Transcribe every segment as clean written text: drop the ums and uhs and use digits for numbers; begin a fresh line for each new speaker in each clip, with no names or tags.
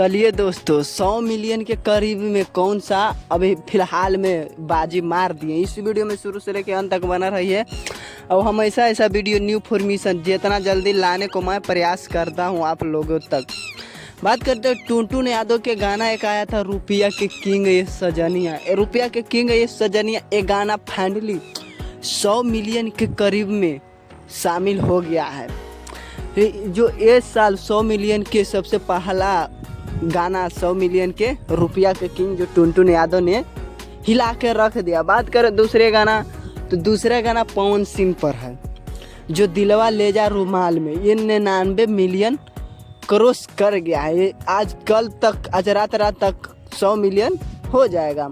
चलिए दोस्तों, 100 मिलियन के करीब में कौन सा अभी फिलहाल में बाजी मार दिए। इस वीडियो में शुरू से लेकर अंत तक बना रहिए और हमेशा ऐसा वीडियो न्यू फॉर्मेशन जितना जल्दी लाने को मैं प्रयास करता हूं आप लोगों तक। बात करते हैं टुनटुन यादव के गाना एक आया था, रुपया के किंग ये सजनिया। रुपया के किंग ये सजनिया एक गाना फाइनली 100 मिलियन के करीब में शामिल हो गया है। जो इस साल 100 मिलियन के सबसे पहला गाना 100 मिलियन के रुपया के किंग जो टुनटुन यादव ने हिला के रख दिया। बात करें दूसरे गाना, तो दूसरा गाना पवन सिंह पर है जो दिलवा ले जा रुमाल में, ये 99 मिलियन क्रॉस कर गया है। ये आज रात तक 100 मिलियन हो जाएगा।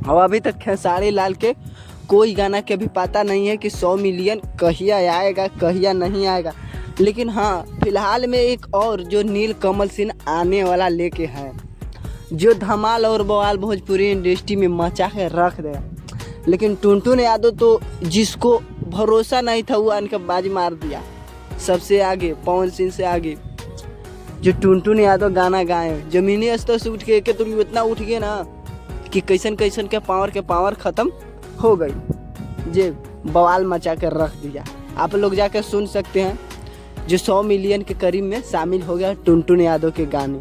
और अभी तक खेसारी लाल के कोई गाना के भी पता नहीं है कि 100 मिलियन कहिया आएगा कहिया नहीं आएगा। लेकिन हाँ, फिलहाल में एक और जो नीलकमल सिंह आने वाला लेके है जो धमाल और बवाल भोजपुरी इंडस्ट्री में मचा के रख देगा। लेकिन टुनटुन यादव तो जिसको भरोसा नहीं था वो इनका बाजी मार दिया। सबसे आगे पवन सिंह से आगे जो टुनटुन यादव गाना गाए, जमीनी स्तर से उठ के तुम इतना उठ गए ना कि कैसन के पावर ख़त्म हो गई, जे बवाल मचा कर रख दिया। आप लोग जाकर सुन सकते हैं जो 100 मिलियन के करीब में शामिल हो गया टुनटुन यादव के गाने।